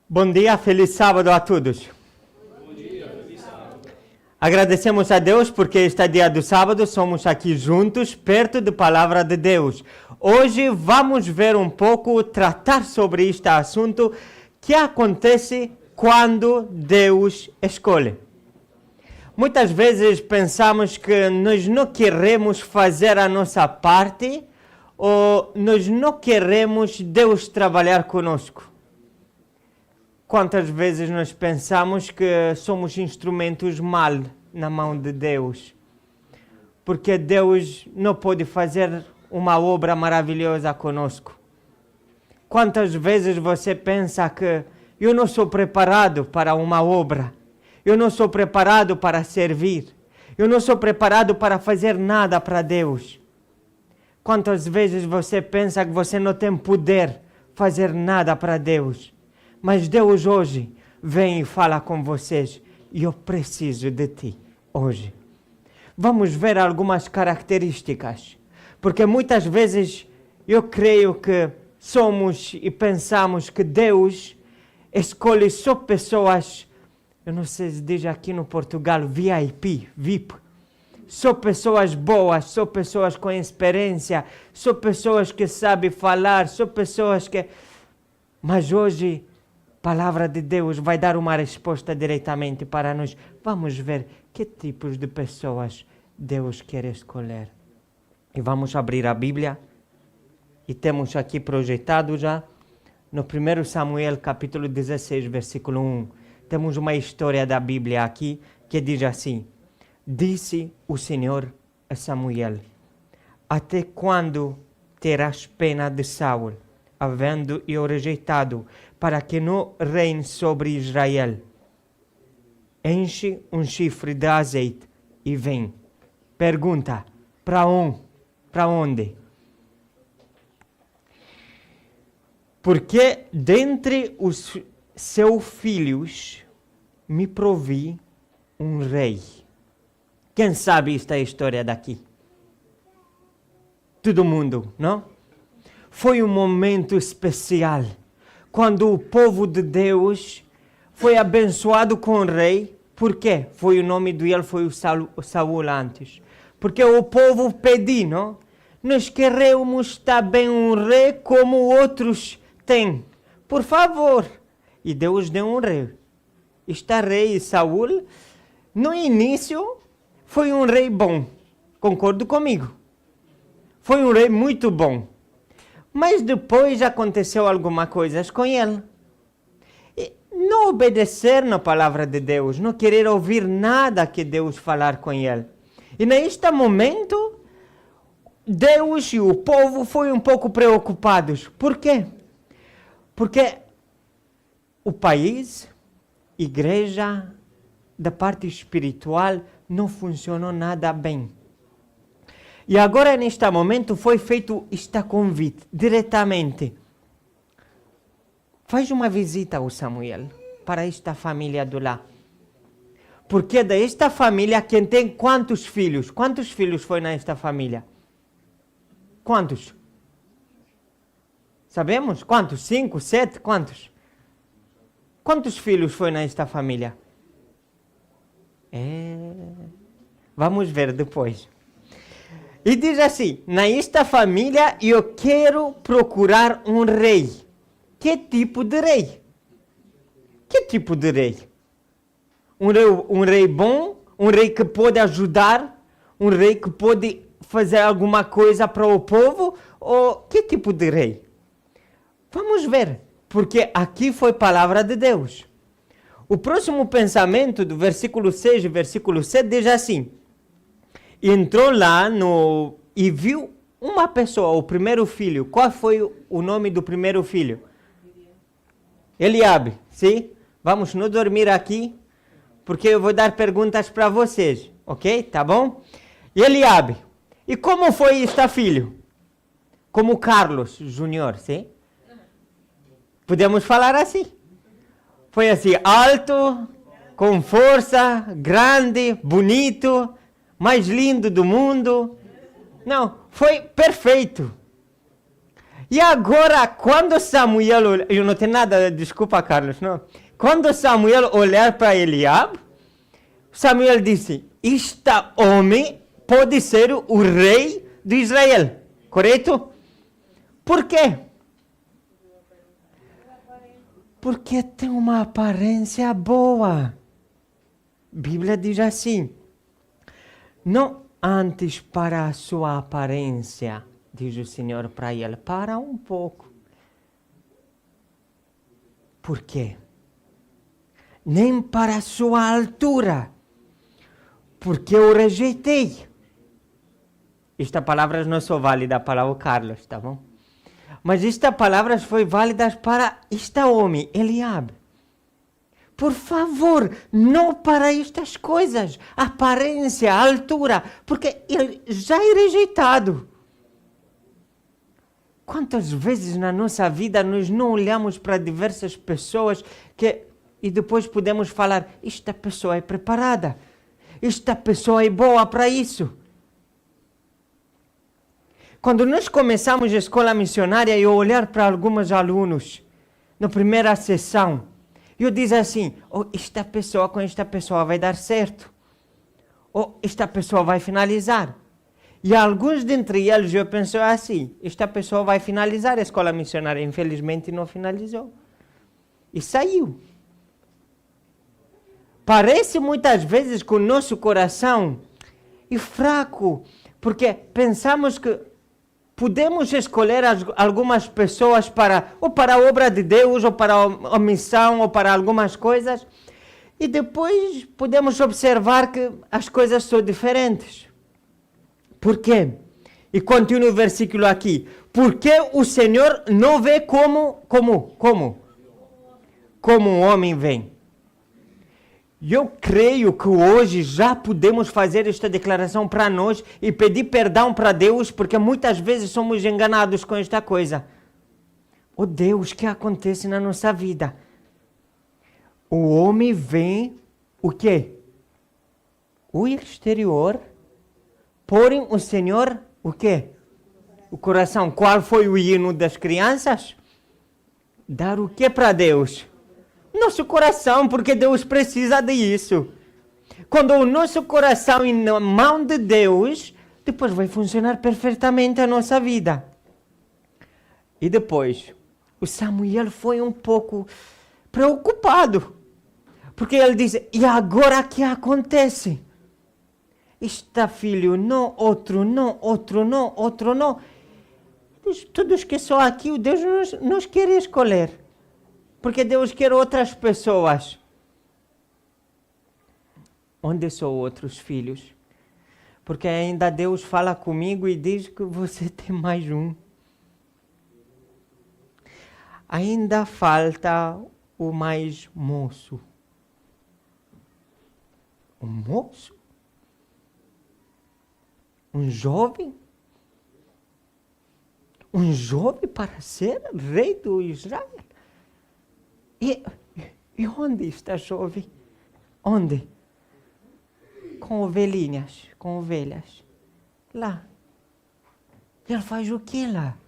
Bom dia, feliz sábado a todos. Bom dia, feliz sábado. Agradecemos a Deus porque este dia do sábado somos aqui juntos, perto da palavra de Deus. Hoje vamos ver um pouco, tratar sobre este assunto que acontece quando Deus escolhe. Muitas vezes pensamos que nós não queremos fazer a nossa parte ou nós não queremos Deus trabalhar conosco. Quantas vezes nós pensamos que somos instrumentos mal na mão de Deus? Porque Deus não pode fazer uma obra maravilhosa conosco. Quantas vezes você pensa que eu não sou preparado para uma obra? Eu não sou preparado para servir. Eu não sou preparado para fazer nada para Deus. Quantas vezes você pensa que você não tem poder fazer nada para Deus? Mas Deus hoje vem e fala com vocês. E eu preciso de ti hoje. Vamos ver algumas características. Porque muitas vezes eu creio que somos e pensamos que Deus escolhe só pessoas, eu não sei se diz aqui no Portugal, VIP. Só pessoas boas, só pessoas com experiência, só pessoas que sabem falar, só pessoas que... Mas hoje... A palavra de Deus vai dar uma resposta diretamente para nós. Vamos ver que tipos de pessoas Deus quer escolher. E vamos abrir a Bíblia. E temos aqui projetado já no 1 Samuel capítulo 16, versículo 1. Temos uma história da Bíblia aqui que diz assim: Disse o Senhor a Samuel: Até quando terás pena de Saul, havendo eu rejeitado, para que não reine sobre Israel? Enche um chifre de azeite e vem. Pergunta: para onde? Porque dentre os seus filhos me provi um rei. Quem sabe esta história daqui? Todo mundo, não? Foi um momento especial, quando o povo de Deus foi abençoado com o rei. Por quê? Foi o nome dele, foi o Saul antes. Porque o povo pediu, não? Nós queremos também um rei como outros têm. Por favor. E Deus deu um rei. Este rei Saul, no início, foi um rei bom. Concordo comigo. Foi um rei muito bom. Mas depois aconteceu alguma coisa com ele. E não obedecer na palavra de Deus, não querer ouvir nada que Deus falar com ele. E neste momento, Deus e o povo foram um pouco preocupados. Por quê? Porque o país, igreja, da parte espiritual, não funcionou nada bem. E agora, neste momento, foi feito este convite, diretamente. Faz uma visita ao Samuel, para esta família do lá. Porque desta família, quem tem quantos filhos? Quantos filhos foi nesta família? Quantos? Sabemos? Quantos? 5, 7? Quantos? Quantos filhos foi nesta família? Vamos ver depois. E diz assim: nesta família eu quero procurar um rei. Que tipo de rei? Que tipo de rei? Um rei bom? Um rei que pode ajudar? Um rei que pode fazer alguma coisa para o povo? Ou que tipo de rei? Vamos ver, porque aqui foi palavra de Deus. O próximo pensamento do versículo 6 e versículo 7 diz assim: entrou lá e viu uma pessoa, o primeiro filho. Qual foi o nome do primeiro filho? Eliabe, sim? Vamos não dormir aqui, porque eu vou dar perguntas para vocês, ok? Tá bom? Eliabe. E como foi este filho? Como Carlos Júnior, sim? Podemos falar assim. Foi assim, alto, com força, grande, bonito, mais lindo do mundo. Não, foi perfeito. E agora, quando Samuel... Eu não tenho nada, desculpa, Carlos, não. Quando Samuel olhar para Eliabe, Samuel disse, este homem pode ser o rei de Israel, correto? Por quê? Porque tem uma aparência boa. A Bíblia diz assim, não antes para a sua aparência, diz o Senhor para ele, para um pouco. Por quê? Nem para a sua altura, porque eu rejeitei. Esta palavra não só válida para o Carlos, tá bom? Mas esta palavra foi válida para este homem, Eliabe. Por favor, não para estas coisas, aparência, altura, porque ele já é rejeitado. Quantas vezes na nossa vida nós não olhamos para diversas pessoas e depois podemos falar, esta pessoa é preparada, esta pessoa é boa para isso. Quando nós começamos a escola missionária, eu olhar para alguns alunos, na primeira sessão, eu disse assim, esta pessoa com esta pessoa vai dar certo, ou esta pessoa vai finalizar. E alguns dentre eles eu penso assim, esta pessoa vai finalizar a escola missionária, infelizmente não finalizou. E saiu. Parece muitas vezes que o nosso coração é fraco, porque pensamos que podemos escolher algumas pessoas ou para a obra de Deus, ou para a missão, ou para algumas coisas, e depois podemos observar que as coisas são diferentes. Por quê? E continua o versículo aqui. Porque o Senhor não vê como um homem vê. Eu creio que hoje já podemos fazer esta declaração para nós e pedir perdão para Deus, porque muitas vezes somos enganados com esta coisa. Oh Deus, o que acontece na nossa vida? O homem vê o quê? O exterior, porém o Senhor, o quê? O coração. Qual foi o hino das crianças? Dar o que para Deus? Nosso coração, porque Deus precisa disso. Quando o nosso coração é na mão de Deus, depois vai funcionar perfeitamente a nossa vida. E depois, o Samuel foi um pouco preocupado, porque ele disse, e agora o que acontece? Está filho, não, outro não, outro não, outro não. Todos que são aqui, o Deus nos quer escolher. Porque Deus quer outras pessoas. Onde são outros filhos? Porque ainda Deus fala comigo e diz que você tem mais um. Ainda falta o mais moço. Um moço? Um jovem? Um jovem para ser rei do Israel? E onde está jovem? Onde? Com ovelhinhas, com ovelhas. Lá. Ele faz o que lá?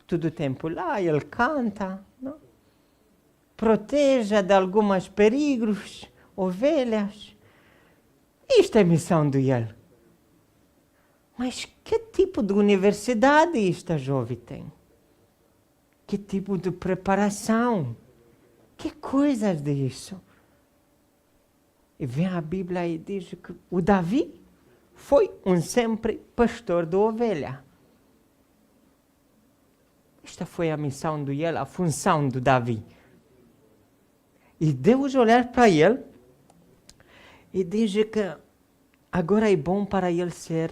Todo o tempo lá, ele canta, não? Proteja de alguns perigos, ovelhas. Isto é a missão dele. Mas que tipo de universidade esta jovem tem? Que tipo de preparação? Que coisas disso? E vem a Bíblia e diz que o Davi foi sempre pastor de ovelha. Esta foi a missão dele, a função do Davi. E Deus olhar para ele e diz que agora é bom para ele ser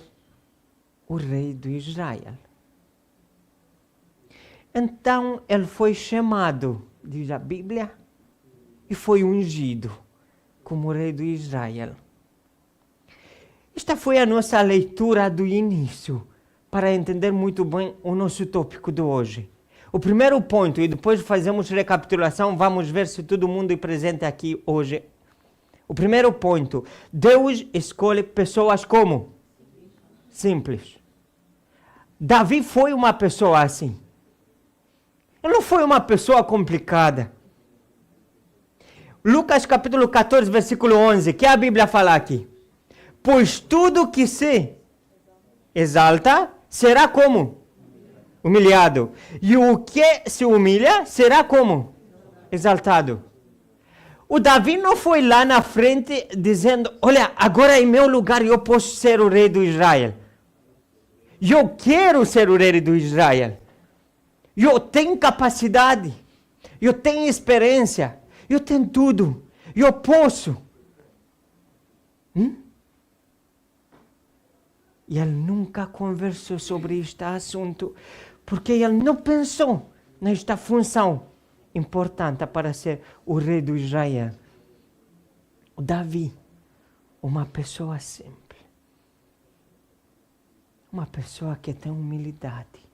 o rei de Israel. Então ele foi chamado, diz a Bíblia, e foi ungido como rei de Israel. Esta foi a nossa leitura do início, para entender muito bem o nosso tópico de hoje. O primeiro ponto, e depois fazemos recapitulação, vamos ver se todo mundo é presente aqui hoje. O primeiro ponto, Deus escolhe pessoas como? Simples. Davi foi uma pessoa assim. Ele não foi uma pessoa complicada. Lucas capítulo 14, versículo 11, que a Bíblia fala aqui? Pois tudo que se exalta será como? Humilhado. E o que se humilha será como? Exaltado. O Davi não foi lá na frente dizendo, olha, agora em meu lugar eu posso ser o rei do Israel. Eu quero ser o rei do Israel. Eu tenho capacidade. Eu tenho experiência. Eu tenho tudo. Eu posso. E ele nunca conversou sobre este assunto, porque ele não pensou nesta função importante para ser o rei do Israel. O Davi, uma pessoa simples. Uma pessoa que tem humildade.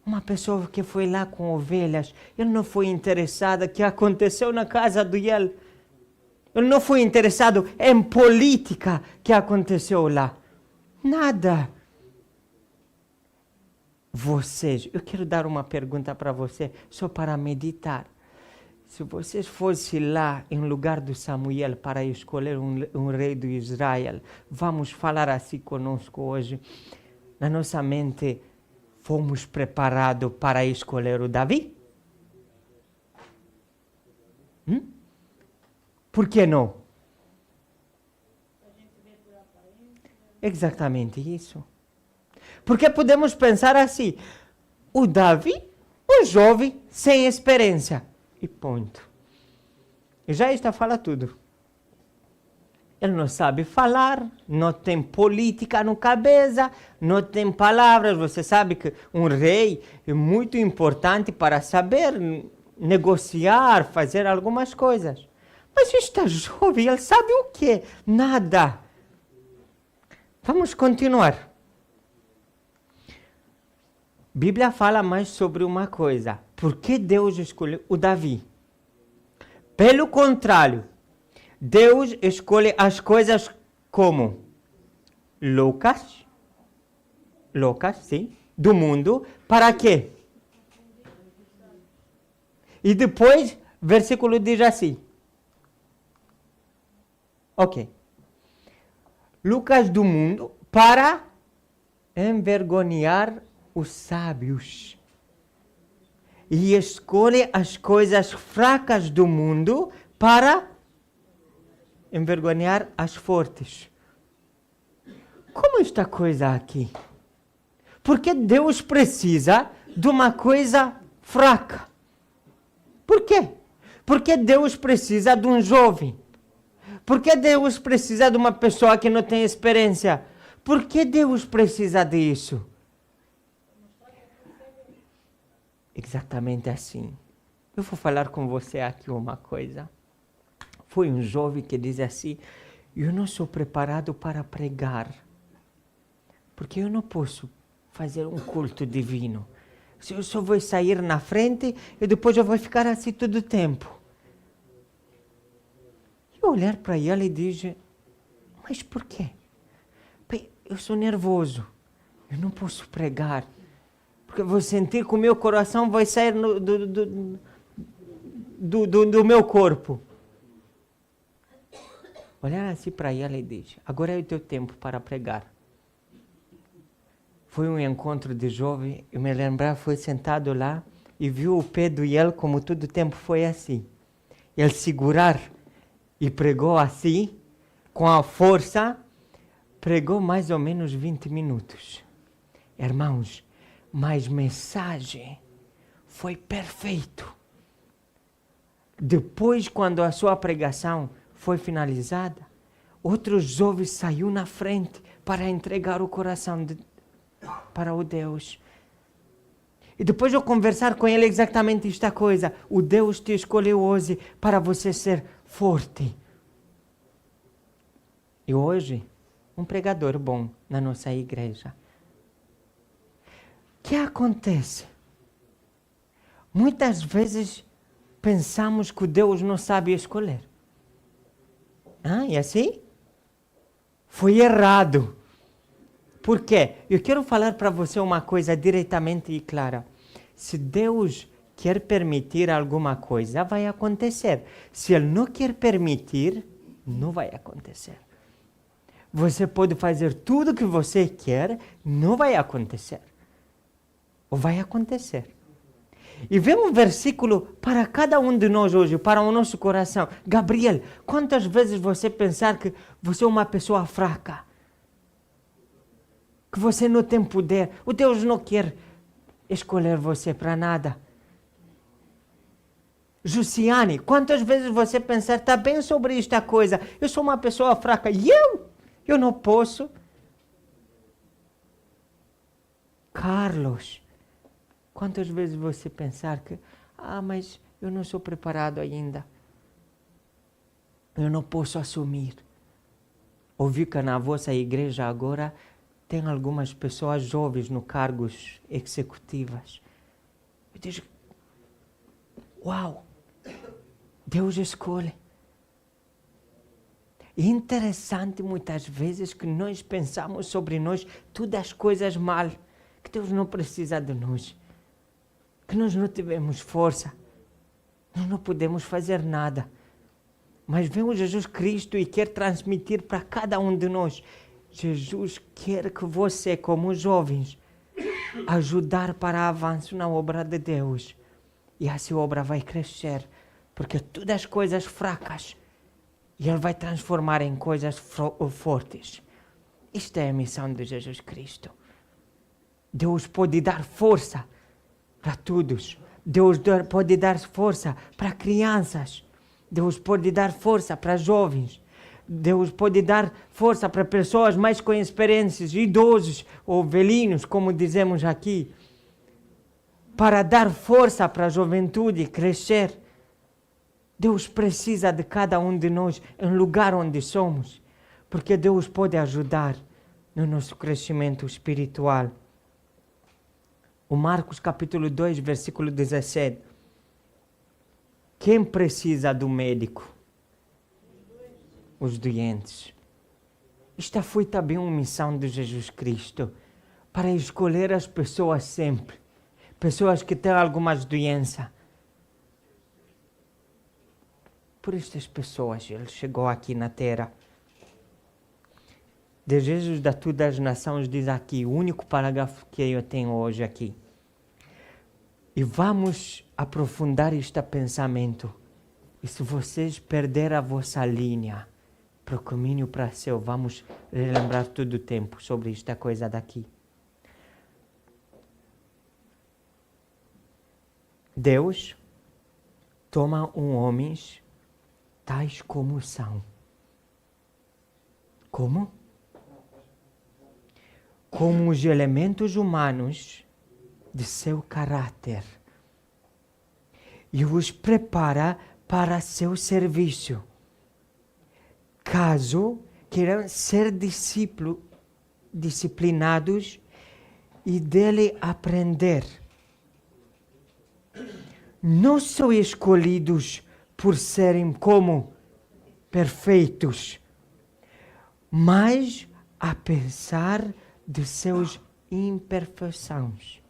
Uma pessoa que foi lá com ovelhas. Ele não foi interessado no que aconteceu na casa dele. Ele não foi interessado em política que aconteceu lá. Nada. Vocês, eu quero dar uma pergunta para você, só para meditar. Se vocês fossem lá em lugar de Samuel para escolher um rei de Israel, vamos falar assim conosco hoje. Na nossa mente, fomos preparados para escolher o Davi? Por que não? Exatamente isso. Porque podemos pensar assim, o Davi, um jovem sem experiência, e ponto. E já está fala tudo. Ele não sabe falar, não tem política na cabeça, não tem palavras. Você sabe que um rei é muito importante para saber negociar, fazer algumas coisas. Mas este jovem, ele sabe o quê? Nada. Vamos continuar. A Bíblia fala mais sobre uma coisa. Por que Deus escolheu o Davi? Pelo contrário, Deus escolhe as coisas como loucas, sim, do mundo, para quê? E depois, versículo diz assim. Ok. Lucas do mundo para envergonhar os sábios. E escolhe as coisas fracas do mundo para envergonhar as fortes. Como esta coisa aqui? Porque Deus precisa de uma coisa fraca. Por quê? Porque Deus precisa de um jovem. Porque Deus precisa de uma pessoa que não tem experiência. Por que Deus precisa disso? Exatamente assim. Eu vou falar com você aqui uma coisa. Foi um jovem que diz assim, eu não sou preparado para pregar, porque eu não posso fazer um culto divino. Eu só vou sair na frente e depois eu vou ficar assim todo o tempo. Eu olhar para ele e dizer, mas por quê? Eu sou nervoso, eu não posso pregar, porque eu vou sentir que o meu coração vai sair do meu corpo. Olhar assim para ele e diz, agora é o teu tempo para pregar. Foi um encontro de jovem, eu me lembro, foi sentado lá e viu o pé do ele como todo o tempo foi assim. Ele segurar e pregou assim, com a força, pregou mais ou menos 20 minutos. Irmãos, mas mensagem foi perfeito. Depois, quando a sua pregação foi finalizada, outro jovem saiu na frente para entregar o coração para o Deus. E depois eu conversar com ele exatamente esta coisa. O Deus te escolheu hoje para você ser forte. E hoje, um pregador bom na nossa igreja. O que acontece? Muitas vezes pensamos que Deus não sabe escolher. E assim? Foi errado. Por quê? Eu quero falar para você uma coisa diretamente e clara. Se Deus quer permitir alguma coisa, vai acontecer. Se Ele não quer permitir, não vai acontecer. Você pode fazer tudo o que você quer, não vai acontecer. Ou vai acontecer. E vem um versículo para cada um de nós hoje, para o nosso coração. Gabriel, quantas vezes você pensar que você é uma pessoa fraca? Que você não tem poder? O Deus não quer escolher você para nada. Jussiane, quantas vezes você pensar, está bem sobre esta coisa, eu sou uma pessoa fraca, e eu não posso? Carlos, quantas vezes você pensar que, mas eu não sou preparado ainda, eu não posso assumir. Ouvi que na vossa igreja agora tem algumas pessoas jovens no cargos executivos. Eu digo, uau, Deus escolhe. É interessante muitas vezes que nós pensamos sobre nós todas as coisas mal, que Deus não precisa de nós, que nós não tivemos força, nós não podemos fazer nada. Mas vem o Jesus Cristo e quer transmitir para cada um de nós. Jesus quer que você, como jovens, ajudar para avanço na obra de Deus. E essa obra vai crescer, porque todas as coisas fracas, e Ele vai transformar em coisas fortes. Esta é a missão de Jesus Cristo. Deus pode dar força para todos. Deus pode dar força para crianças. Deus pode dar força para jovens. Deus pode dar força para pessoas mais com experiências, idosos ou velhinhos, como dizemos aqui. Para dar força para a juventude crescer. Deus precisa de cada um de nós em lugar onde somos, porque Deus pode ajudar no nosso crescimento espiritual. O Marcos capítulo 2, versículo 17. Quem precisa do médico? Os doentes. Esta foi também uma missão de Jesus Cristo, para escolher as pessoas sempre. Pessoas que têm algumas doenças. Por estas pessoas, Ele chegou aqui na terra. De Jesus da todas as nações, diz aqui, o único parágrafo que eu tenho hoje aqui. E vamos aprofundar este pensamento. E se vocês perderem a vossa linha para o caminho para o céu, vamos relembrar todo o tempo sobre esta coisa daqui. Deus toma homens tais como são. Como? Como os elementos humanos de seu caráter. E os prepara para seu serviço. Caso queiram ser disciplinados e dele aprender. Não são escolhidos por serem como perfeitos, mas a pensar de seus imperfeições.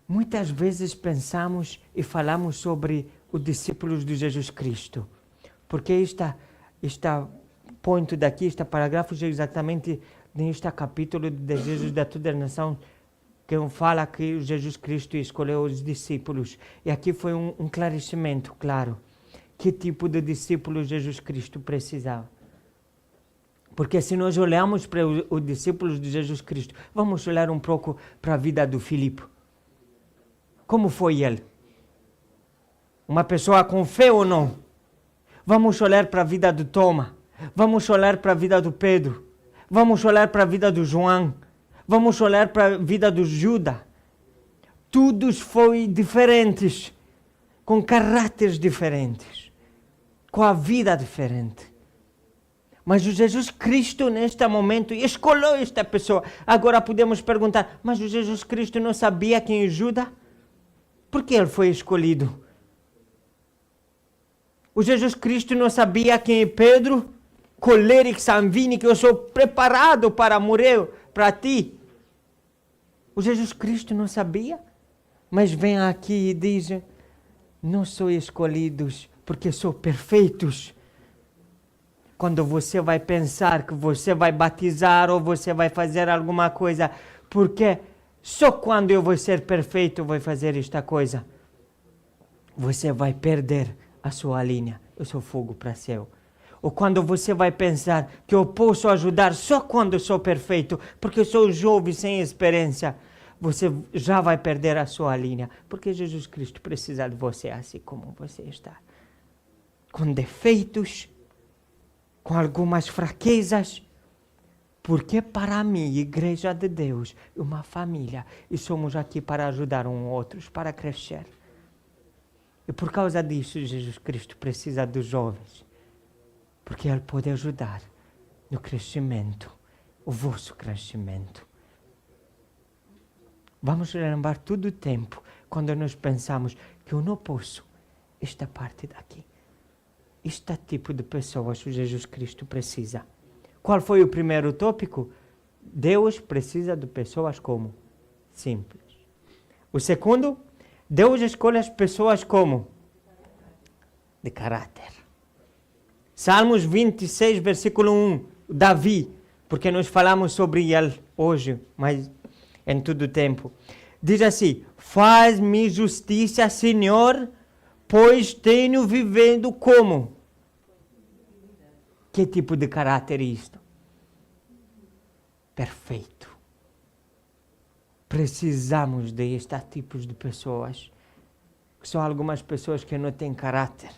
Muitas vezes pensamos e falamos sobre os discípulos de Jesus Cristo, porque este ponto daqui, este parágrafo é exatamente neste capítulo de Jesus da toda a nação, que fala que Jesus Cristo escolheu os discípulos. E aqui foi um esclarecimento, claro, que tipo de discípulos Jesus Cristo precisava. Porque se nós olhamos para os discípulos de Jesus Cristo, vamos olhar um pouco para a vida do Filipe. Como foi ele? Uma pessoa com fé ou não? Vamos olhar para a vida do Toma. Vamos olhar para a vida do Pedro. Vamos olhar para a vida do João. Vamos olhar para a vida do Judas. Todos foram diferentes, com caráteres diferentes, com a vida diferente. Mas o Jesus Cristo, neste momento, escolheu esta pessoa. Agora podemos perguntar, mas o Jesus Cristo não sabia quem é Judas? Por que ele foi escolhido? O Jesus Cristo não sabia quem é Pedro? colérico, sanguíneo, eu sou preparado para morrer para ti. O Jesus Cristo não sabia, mas vem aqui e diz, não sou escolhidos porque sou perfeitos. Quando você vai pensar que você vai batizar ou você vai fazer alguma coisa, porque só quando eu vou ser perfeito eu vou fazer esta coisa, você vai perder a sua linha, o seu fogo para o céu. Ou quando você vai pensar que eu posso ajudar só quando eu sou perfeito, porque eu sou jovem sem experiência, você já vai perder a sua linha, porque Jesus Cristo precisa de você assim como você está. Com defeitos, com algumas fraquezas, porque para mim, Igreja de Deus, é uma família, e somos aqui para ajudar uns outros, para crescer. E por causa disso, Jesus Cristo precisa dos jovens, porque Ele pode ajudar no crescimento, o vosso crescimento. Vamos lembrar todo o tempo, quando nós pensamos que eu não posso, esta parte daqui. Este tipo de pessoas o Jesus Cristo precisa. Qual foi o primeiro tópico? Deus precisa de pessoas como? Simples. O segundo, Deus escolhe as pessoas como? De caráter. Salmos 26, versículo 1, Davi, porque nós falamos sobre ele hoje, mas em todo o tempo. Diz assim, faz-me justiça, Senhor, pois tenho vivendo como? Que tipo de caráter é isto? Perfeito. Precisamos destes tipos de pessoas. São algumas pessoas que não têm caráter.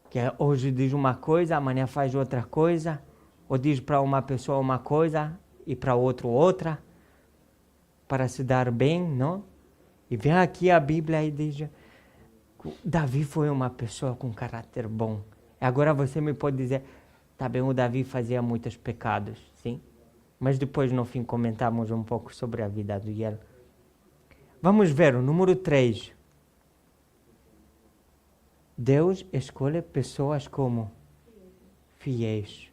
Que hoje diz uma coisa, amanhã faz outra coisa. Ou diz para uma pessoa uma coisa e para outra. Para se dar bem, não? E vem aqui a Bíblia e diz, Davi foi uma pessoa com caráter bom. Agora você me pode dizer, tá bem, o Davi fazia muitos pecados, sim? Mas depois no fim comentamos um pouco sobre a vida dele. Vamos ver o número 3. Deus escolhe pessoas como fiéis.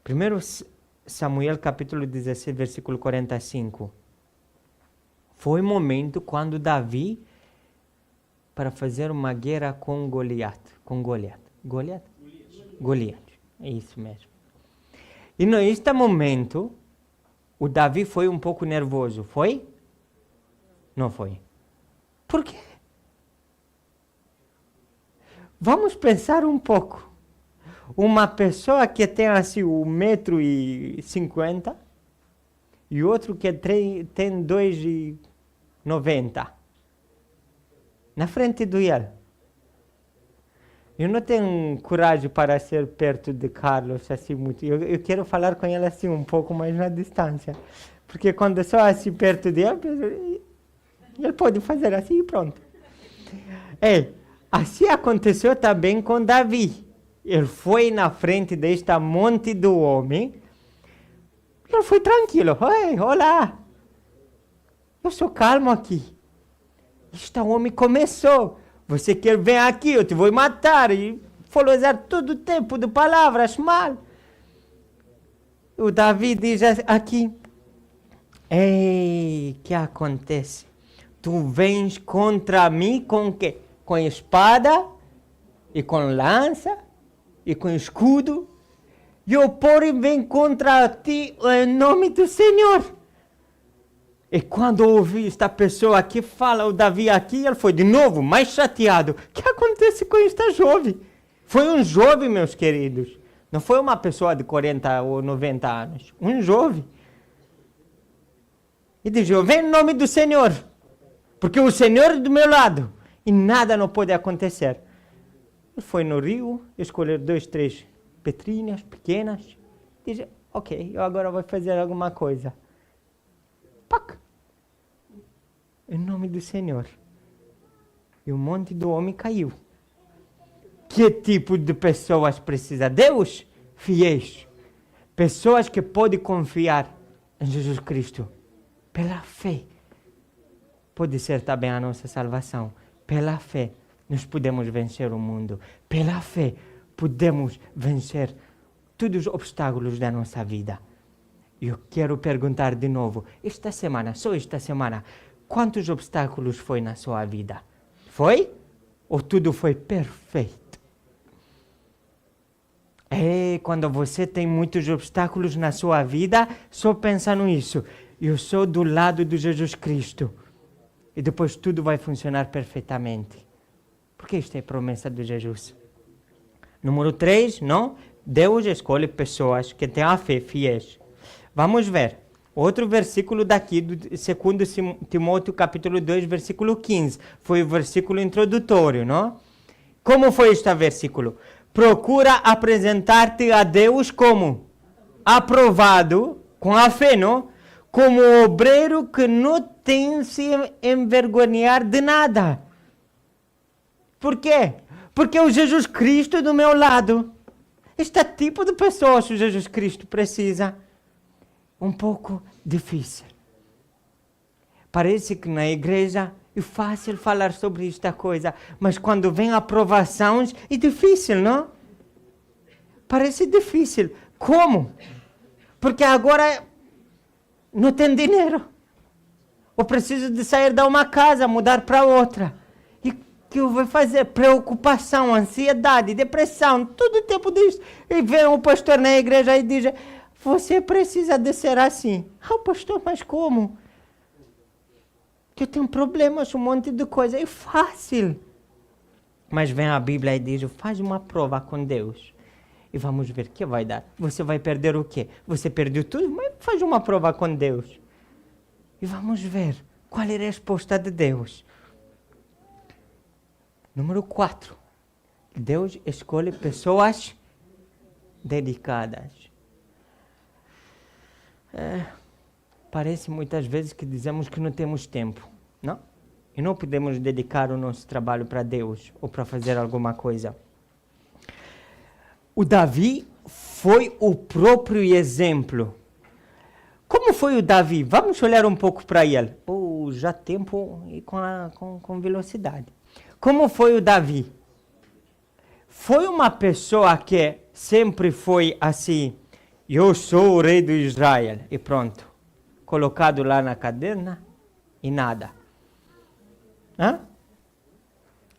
1 Samuel capítulo 16, versículo 45. Foi o momento quando Davi, para fazer uma guerra com Goliat. Goliat, é isso mesmo. E neste momento, o Davi foi um pouco nervoso. Foi? Não foi. Por quê? Vamos pensar um pouco. Uma pessoa que tem assim 1,50 m e outro que tem 2,90 m. Na frente do ele. Eu não tenho coragem para ser perto de Carlos assim muito. Eu quero falar com ele assim um pouco mais na distância. Porque quando sou assim perto dele, ele pode fazer assim e pronto. Assim aconteceu também com Davi. Ele foi na frente deste monte do homem. Ele foi tranquilo. Oi, olá. Eu sou calmo aqui. Este homem começou. Você quer vir aqui, eu te vou matar. E falou usar todo o tempo de palavras mal. O Davi diz aqui. Ei, que acontece? Tu vens contra mim com o quê? Com espada e com lança e com escudo. E eu, porém, venho contra ti em nome do Senhor. E quando eu ouvi esta pessoa que fala, o Davi aqui, ele foi de novo mais chateado. O que acontece com esta jovem? Foi um jovem, meus queridos. Não foi uma pessoa de 40 ou 90 anos. Um jovem. E diz, eu venho em nome do Senhor. Porque o Senhor é do meu lado. E nada não pode acontecer. Ele foi no rio, escolher 2, 3 pedrinhas pequenas. Diz, ok, eu agora vou fazer alguma coisa. Pac! Em nome do Senhor. E um monte de homem caiu. Que tipo de pessoas precisa Deus? Fiéis. Pessoas que podem confiar em Jesus Cristo. Pela fé. Pode ser também a nossa salvação. Pela fé, nós podemos vencer o mundo. Pela fé, podemos vencer todos os obstáculos da nossa vida. Eu quero perguntar de novo, só esta semana, quantos obstáculos foi na sua vida? Foi? Ou tudo foi perfeito? Quando você tem muitos obstáculos na sua vida, só pensa nisso. Eu sou do lado de Jesus Cristo. E depois tudo vai funcionar perfeitamente. Porque isto é promessa de Jesus. Número 3, não? Deus escolhe pessoas que têm a fé fiéis. Vamos ver. Outro versículo daqui, do 2 Timóteo capítulo 2, versículo 15. Foi o versículo introdutório, não? Como foi este versículo? Procura apresentar-te a Deus como aprovado, com a fé, não? Como obreiro que não tem se envergonhar de nada. Por quê? Porque o Jesus Cristo é do meu lado. Este tipo de pessoas o Jesus Cristo precisa. Um pouco difícil. Parece que na igreja é fácil falar sobre esta coisa, mas quando vem aprovações é difícil, não? Parece difícil. Como? Porque agora não tem dinheiro. Ou preciso de sair de uma casa, mudar para outra. E o que eu vou fazer? Preocupação, ansiedade, depressão, todo tipo disso. E vem o pastor na igreja e diz, você precisa de ser assim. Pastor, mas como? Que eu tenho problemas, um monte de coisa. É fácil. Mas vem a Bíblia e diz, faz uma prova com Deus. E vamos ver o que vai dar. Você vai perder o quê? Você perdeu tudo, mas faz uma prova com Deus. E vamos ver qual é a resposta de Deus. Número 4. Deus escolhe pessoas dedicadas. Parece muitas vezes que dizemos que não temos tempo, não? E não podemos dedicar o nosso trabalho para Deus ou para fazer alguma coisa. O Davi foi o próprio exemplo. Como foi o Davi? Vamos olhar um pouco para ele. Já tempo e com velocidade. Como foi o Davi? Foi uma pessoa que sempre foi assim, eu sou o rei de Israel, e pronto. Colocado lá na cadeira e nada.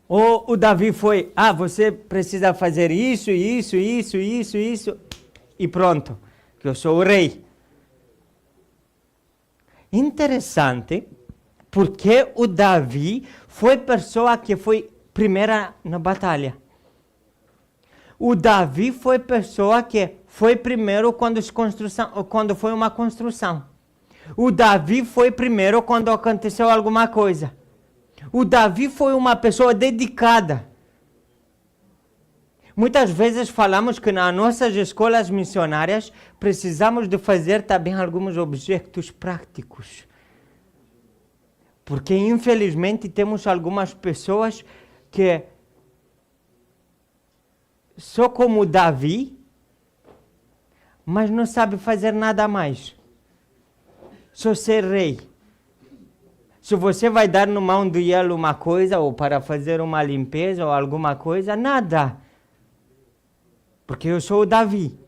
Ou o Davi foi, você precisa fazer isso, e pronto, que eu sou o rei. Interessante, porque o Davi foi pessoa que foi primeira na batalha. O Davi foi pessoa que foi primeiro quando foi uma construção. O Davi foi primeiro quando aconteceu alguma coisa. O Davi foi uma pessoa dedicada. Muitas vezes falamos que nas nossas escolas missionárias precisamos de fazer também alguns objetos práticos. Porque infelizmente temos algumas pessoas que só como Davi, mas não sabe fazer nada mais. Só ser rei. Se você vai dar na mão de ele uma coisa, ou para fazer uma limpeza, ou alguma coisa, nada. Porque eu sou o Davi.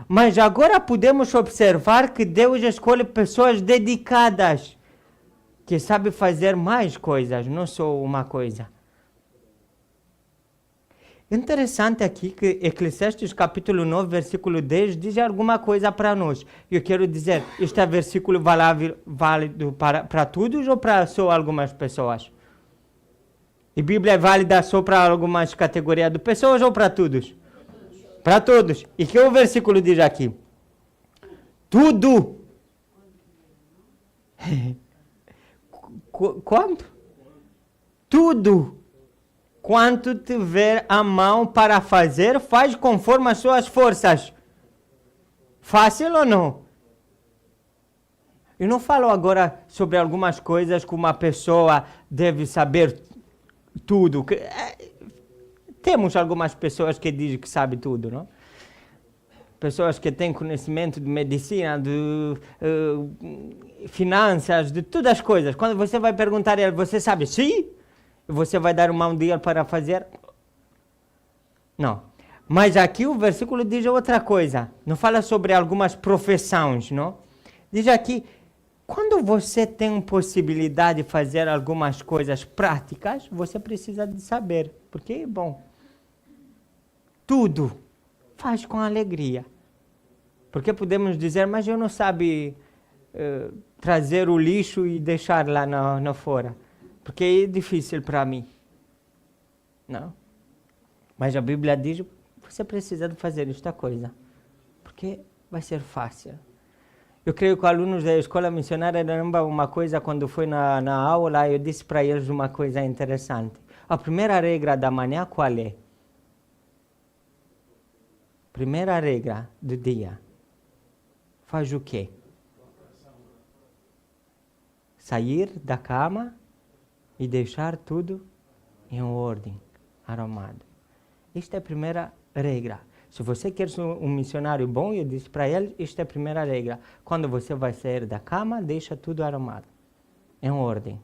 Mas agora podemos observar que Deus escolhe pessoas dedicadas, que sabem fazer mais coisas, não só uma coisa. Interessante aqui que Eclesiastes capítulo 9, versículo 10 diz alguma coisa para nós. Eu quero dizer, este versículo válido para todos ou para só algumas pessoas? E a Bíblia é válida só para algumas categorias de pessoas ou para todos? Para todos. E que o versículo diz aqui? Tudo. Quanto? Tudo. Quanto tiver a mão para fazer, faz conforme as suas forças. Fácil ou não? Eu não falo agora sobre algumas coisas que uma pessoa deve saber tudo. Temos algumas pessoas que dizem que sabem tudo, não? Pessoas que têm conhecimento de medicina, de finanças, de todas as coisas. Quando você vai perguntar a ele, você sabe? Sim? Você vai dar uma mão dia para fazer? Não. Mas aqui o versículo diz outra coisa. Não fala sobre algumas profissões, não? Diz aqui, quando você tem possibilidade de fazer algumas coisas práticas, você precisa de saber. Porque, bom, tudo faz com alegria. Porque podemos dizer, mas eu não sabe trazer o lixo e deixar lá na fora. Porque é difícil para mim. Não. Mas a Bíblia diz, você precisa de fazer esta coisa. Porque vai ser fácil. Eu creio que alunos da escola missionária lembram uma coisa, quando foi na aula, eu disse para eles uma coisa interessante. A primeira regra da manhã qual é? Primeira regra do dia. Faz o quê? Sair da cama e deixar tudo em ordem, arrumado. Esta é a primeira regra. Se você quer ser um missionário bom, eu disse para ele, esta é a primeira regra. Quando você vai sair da cama, deixa tudo arrumado, em ordem.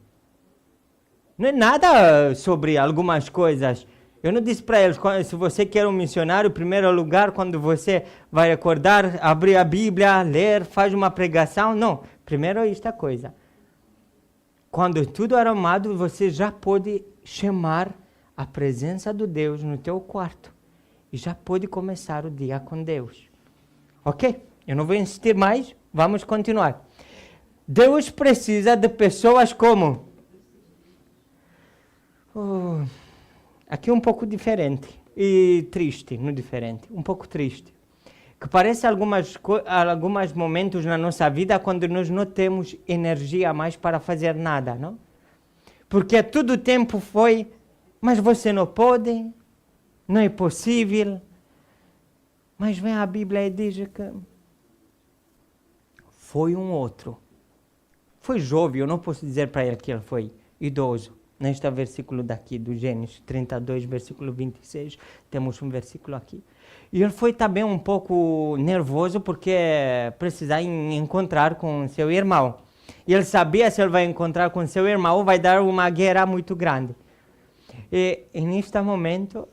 Não é nada sobre algumas coisas. Eu não disse para eles, se você quer um missionário, em primeiro lugar, quando você vai acordar, abrir a Bíblia, ler, faz uma pregação. Não, primeiro é esta coisa. Quando tudo é arrumado, você já pode chamar a presença de Deus no teu quarto. E já pode começar o dia com Deus. Ok? Eu não vou insistir mais, vamos continuar. Deus precisa de pessoas como... aqui um pouco diferente e triste, não diferente, um pouco triste. Que parece alguns momentos na nossa vida quando nós não temos energia mais para fazer nada, não? Porque todo o tempo foi, mas você não pode... Não é possível. Mas vem a Bíblia e diz que foi um outro. Foi jovem, eu não posso dizer para ele que ele foi idoso. Neste versículo daqui, do Gênesis 32, versículo 26, temos um versículo aqui. E ele foi também um pouco nervoso porque precisava encontrar com seu irmão. E ele sabia se ele vai encontrar com seu irmão, vai dar uma guerra muito grande. E neste momento...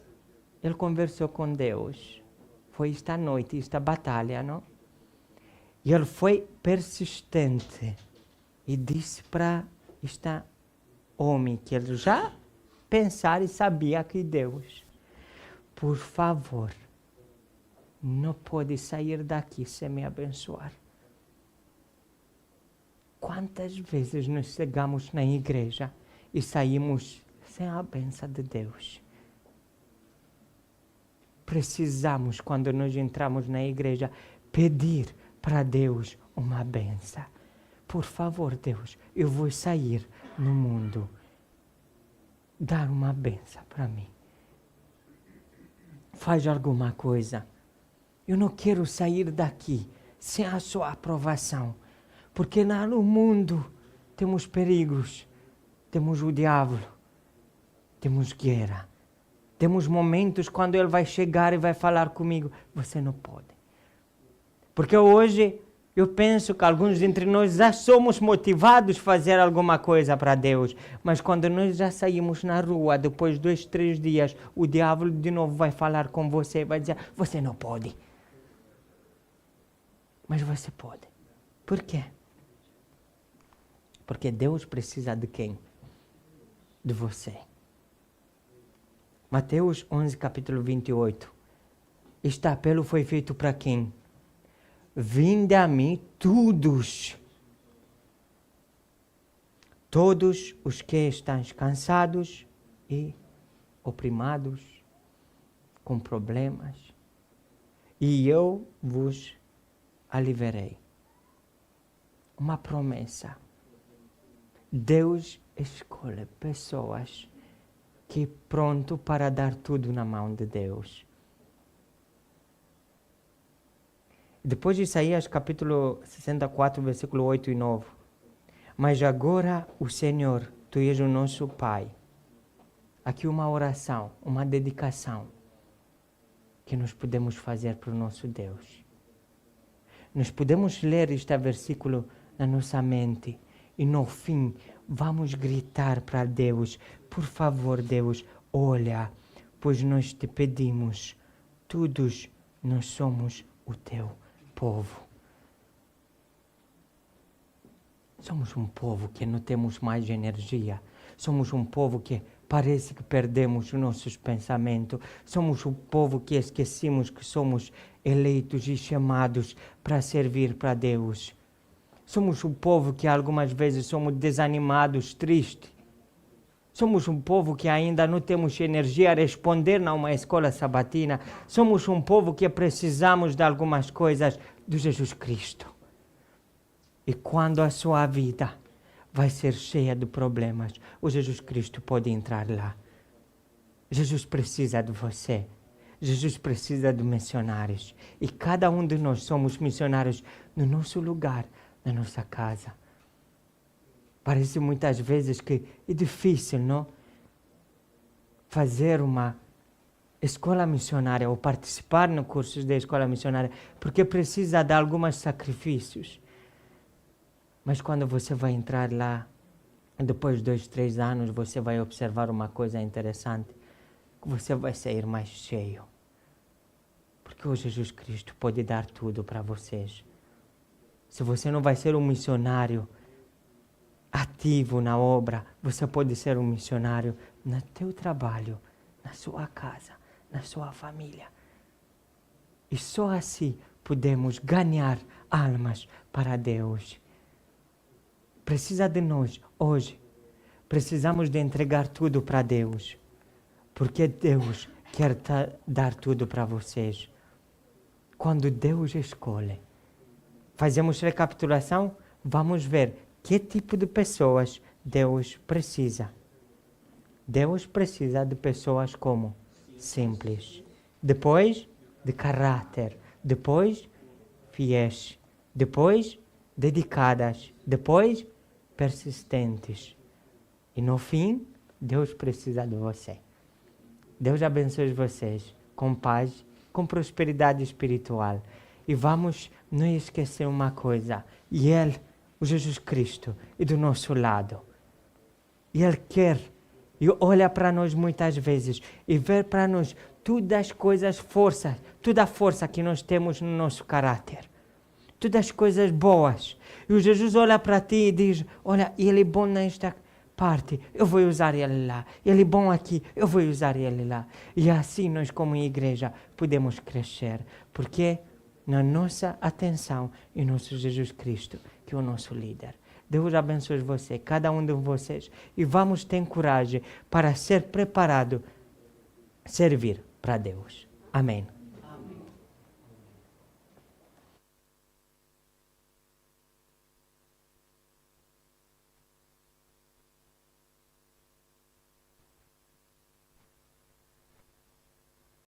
ele conversou com Deus. Foi esta noite, esta batalha, não? E ele foi persistente. E disse para este homem que ele já pensava e sabia que Deus, por favor, não pode sair daqui sem me abençoar. Quantas vezes nós chegamos na igreja e saímos sem a bênção de Deus? Precisamos, quando nós entramos na igreja, pedir para Deus uma benção. Por favor, Deus, eu vou sair no mundo. Dar uma benção para mim. Faz alguma coisa. Eu não quero sair daqui sem a sua aprovação. Porque no mundo temos perigos, temos o diabo, temos guerra. Temos momentos quando ele vai chegar e vai falar comigo, você não pode. Porque hoje eu penso que alguns entre nós já somos motivados a fazer alguma coisa para Deus. Mas quando nós já saímos na rua, depois de 2, 3 dias, o diabo de novo vai falar com você e vai dizer, você não pode. Mas você pode. Por quê? Porque Deus precisa de quem? De você. Mateus 11, capítulo 28. Este apelo foi feito para quem? Vinde a mim todos os que estão cansados e oprimidos, com problemas, e eu vos aliviarei. Uma promessa. Deus escolhe pessoas que pronto para dar tudo na mão de Deus. Depois de Isaías capítulo 64, versículo 8 e 9. Mas agora o Senhor, Tu és o nosso Pai. Aqui uma oração, uma dedicação que nós podemos fazer para o nosso Deus. Nós podemos ler este versículo na nossa mente e no fim vamos gritar para Deus, por favor Deus, olha, pois nós te pedimos todos nós somos o teu povo. Somos um povo que não temos mais energia. Somos um povo que parece que perdemos os nossos pensamentos. Somos um povo que esquecemos que somos eleitos e chamados para servir para Deus. Somos um povo que algumas vezes somos desanimados, tristes. Somos um povo que ainda não temos energia a responder numa escola sabatina. Somos um povo que precisamos de algumas coisas do Jesus Cristo. E quando a sua vida vai ser cheia de problemas, o Jesus Cristo pode entrar lá. Jesus precisa de você. Jesus precisa de missionários. E cada um de nós somos missionários no nosso lugar, na nossa casa. Parece muitas vezes que é difícil, não? Fazer uma escola missionária ou participar no curso da escola missionária, porque precisa de alguns sacrifícios. Mas quando você vai entrar lá, depois de 2, 3 anos, você vai observar uma coisa interessante, que você vai sair mais cheio. Porque o Jesus Cristo pode dar tudo para vocês. Se você não vai ser um missionário ativo na obra, você pode ser um missionário no teu trabalho, na sua casa, na sua família. E só assim podemos ganhar almas para Deus. Precisa de nós hoje. Precisamos de entregar tudo para Deus. Porque Deus quer dar tudo para vocês. Quando Deus escolhe. Fazemos recapitulação? Vamos ver que tipo de pessoas Deus precisa. Deus precisa de pessoas como? Simples. Depois, de caráter. Depois, fiéis. Depois, dedicadas. Depois, persistentes. E no fim, Deus precisa de você. Deus abençoe vocês com paz, com prosperidade espiritual. E vamos não esquecer uma coisa. E Ele, o Jesus Cristo, é do nosso lado. E Ele quer, e olha para nós muitas vezes, e vê para nós todas as coisas, forças, toda a força que nós temos no nosso caráter. Todas as coisas boas. E o Jesus olha para ti e diz, olha, ele é bom nesta parte, eu vou usar ele lá. Ele é bom aqui, eu vou usar ele lá. E assim nós como igreja podemos crescer. Porque na nossa atenção e nosso Jesus Cristo, que é o nosso líder. Deus abençoe você, cada um de vocês. E vamos ter coragem para ser preparado, servir para Deus. Amém.